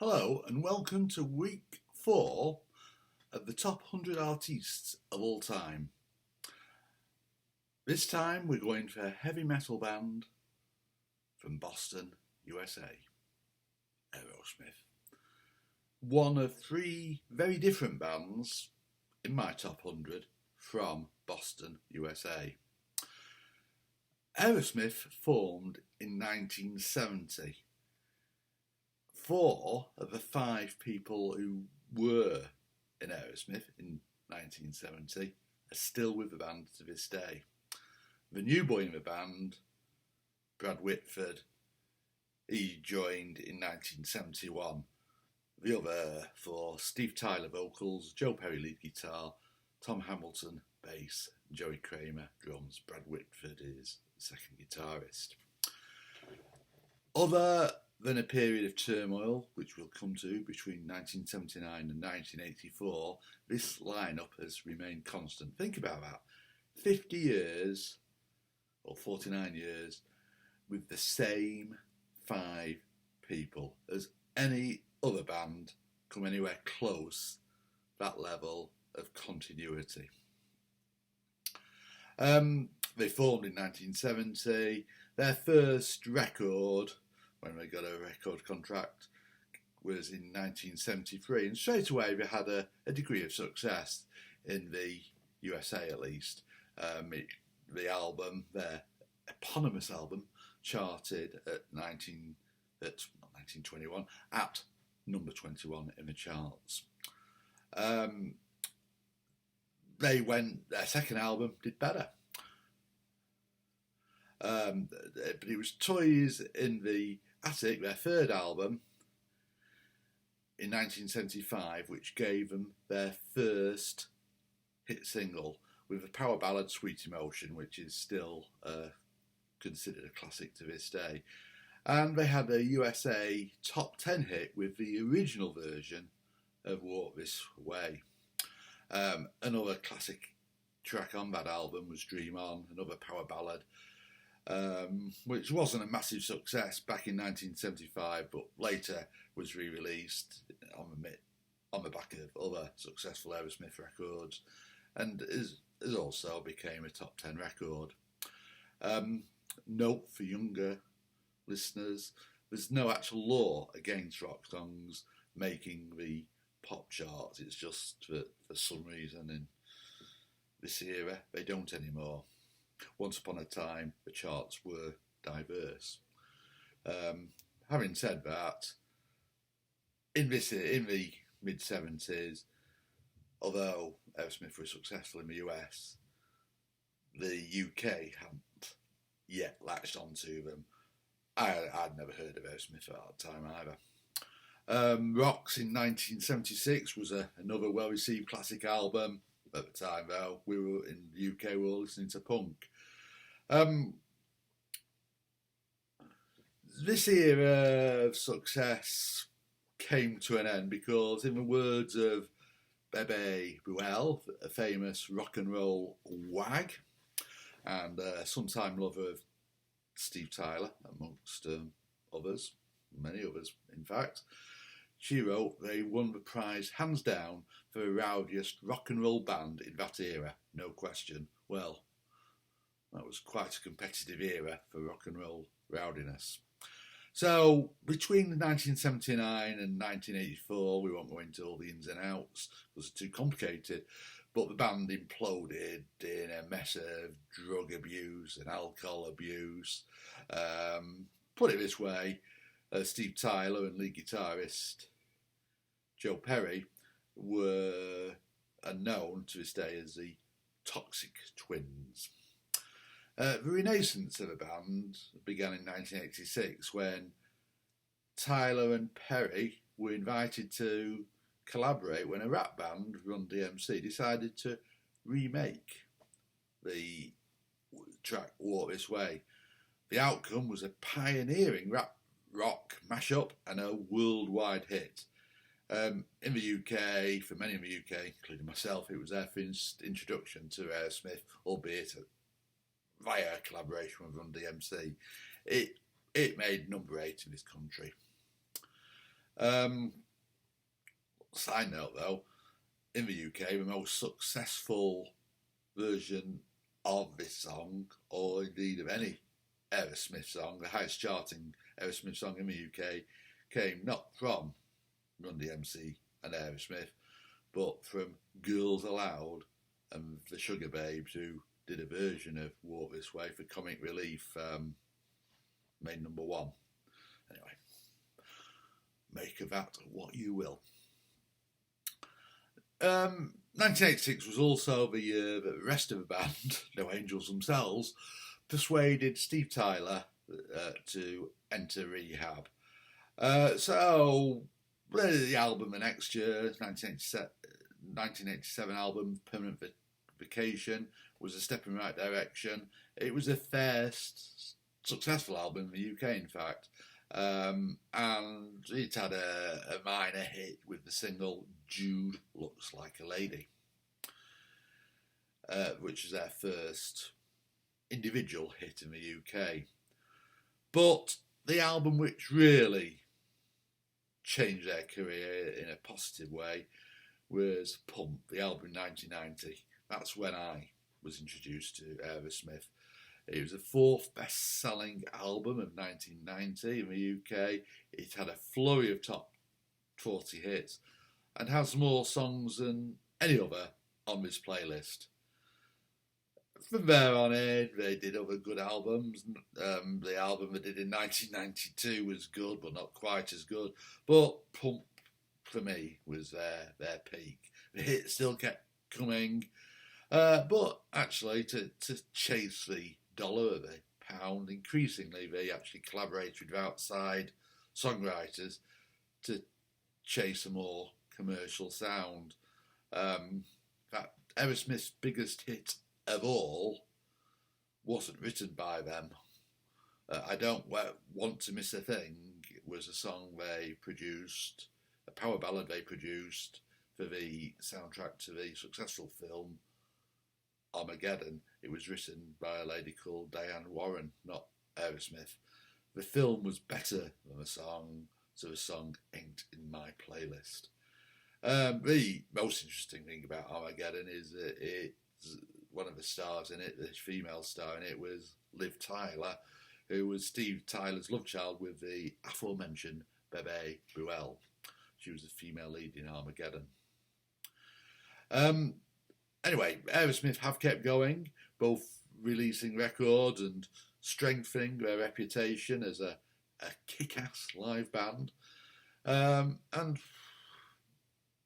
Hello and welcome to week 4 of the top 100 artists of all time. This time we're going for a heavy metal band from Boston, USA, Aerosmith. One of 3 very different bands in my top 100 from Boston, USA. Aerosmith formed in 1970. 4 of the 5 people who were in Aerosmith in 1970 are still with the band to this day. The new boy in the band, Brad Whitford, he joined in 1971. The other 4, Steve Tyler vocals, Joe Perry lead guitar, Tom Hamilton bass, Joey Kramer drums. Brad Whitford is the second guitarist. Other than a period of turmoil, which we'll come to, between 1979 and 1984, this lineup has remained constant. Think about that. 50 years, or 49 years, with the same 5 people. Has any other band come anywhere close that level of continuity? They formed in 1970. Their first record, when they got a record contract, was in 1973, and straight away they had a degree of success in the USA at least. The album, their eponymous album, charted at 1921 at number 21 in the charts. Their second album did better. But it was Toys in the Attic, their third album, in 1975, which gave them their first hit single with the power ballad Sweet Emotion, which is still considered a classic to this day. And they had a USA top 10 hit with the original version of Walk This Way. Another classic track on that album was Dream On, another power ballad, which wasn't a massive success back in 1975, but later was re-released on the back of other successful Aerosmith records, and is also became a top 10 record. Note for younger listeners, there's no actual law against rock songs making the pop charts. It's just that for some reason in this era they don't anymore. Once upon a time, the charts were diverse. Having said that, in the mid-70s, although Aerosmith were successful in the US, the UK hadn't yet latched onto them. I'd never heard of Aerosmith at that time either. Rocks in 1976 was another well-received classic album. At the time, though, we were in the UK, we were listening to punk. This era of success came to an end because, in the words of Bebe Buell, a famous rock and roll wag and sometime lover of Steve Tyler, amongst others, many others in fact, she wrote they won the prize hands down for the rowdiest rock and roll band in that era, no question. Well, that was quite a competitive era for rock and roll rowdiness. So, between 1979 and 1984, we won't go into all the ins and outs because it's too complicated, but the band imploded in a mess of drug abuse and alcohol abuse. Put it this way, Steve Tyler and lead guitarist Joe Perry were known to this day as the Toxic Twins. The renaissance of the band began in 1986 when Tyler and Perry were invited to collaborate when a rap band, Run DMC, decided to remake the track Walk This Way. The outcome was a pioneering rap rock mashup and a worldwide hit. In the UK, for many in the UK, including myself, it was their first introduction to Aerosmith, albeit via collaboration with Run DMC. It made number 8 in this country. Um, Side note though, in the UK, the most successful version of this song, or indeed of any Aerosmith song, the highest charting Aerosmith song in the UK, came not from Run DMC and Aerosmith, but from Girls Aloud and the Sugar Babes, who did a version of Walk This Way for Comic Relief, made #1. Anyway, make of that what you will. 1986 was also the year that the rest of the band, No Angels themselves, persuaded Steve Tyler to enter rehab. So the album the next year, 1987 album, Permanent Vacation, was a step in the right direction. It was the first successful album in the UK, in fact. And it had a minor hit with the single Jude Looks Like a Lady, which was their first individual hit in the UK. But the album which really changed their career in a positive way was Pump, the album in 1990. That's when I was introduced to Aerosmith. It was the fourth best-selling album of 1990 in the UK. It had a flurry of top 40 hits and has more songs than any other on this playlist. From there on in, they did other good albums. The album they did in 1992 was good, but not quite as good. But Pump, for me, was their peak. The hits still kept coming. But actually, to chase the dollar or the pound, increasingly they actually collaborated with outside songwriters to chase a more commercial sound. In fact, Aerosmith's biggest hit of all wasn't written by them. I Don't Want to Miss a Thing was a song they produced, a power ballad they produced for the soundtrack to the successful film Armageddon. It was written by a lady called Diane Warren, not Aerosmith. The film was better than the song, so the song ain't in my playlist. The most interesting thing about Armageddon is that it's one of the stars in it, the female star in it, was Liv Tyler, who was Steve Tyler's love child with the aforementioned Bebe Buell. She was the female lead in Armageddon. Anyway, Aerosmith have kept going, both releasing records and strengthening their reputation as a kick-ass live band. And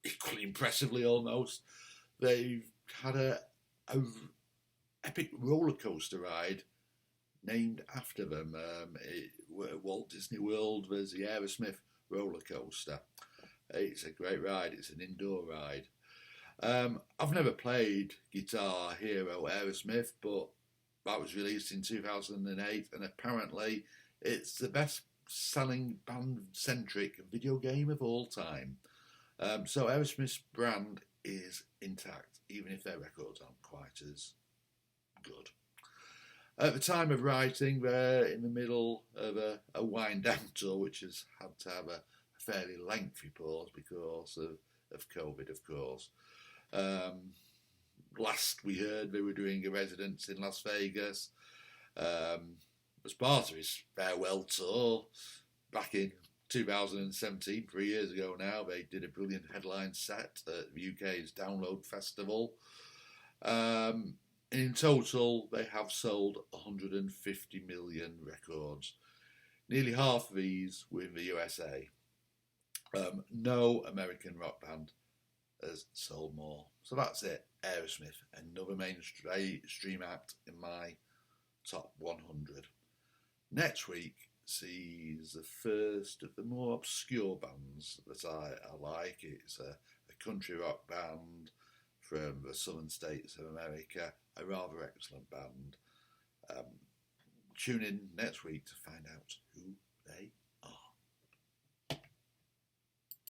equally impressively almost, they've had a epic roller coaster ride named after them. Walt Disney World, there's the Aerosmith roller coaster. It's a great ride. It's an indoor ride. I've never played Guitar Hero Aerosmith, but that was released in 2008, and apparently it's the best-selling band-centric video game of all time. So Aerosmith's brand is intact, even if their records aren't quite as good. At the time of writing, they're in the middle of a wind-down tour, which has had to have a fairly lengthy pause because of COVID, of course. Last we heard, they were doing a residence in Las Vegas. As part of his farewell tour, back in 2017, 3 years ago now, they did a brilliant headline set at the UK's Download Festival. In total, they have sold 150 million records. Nearly half of these were in the USA. No American rock band has sold more. So that's it. Aerosmith, another mainstream act in my top 100. Next week sees the first of the more obscure bands that I like. It's a country rock band from the southern states of America, a rather excellent band. Tune in next week to find out who they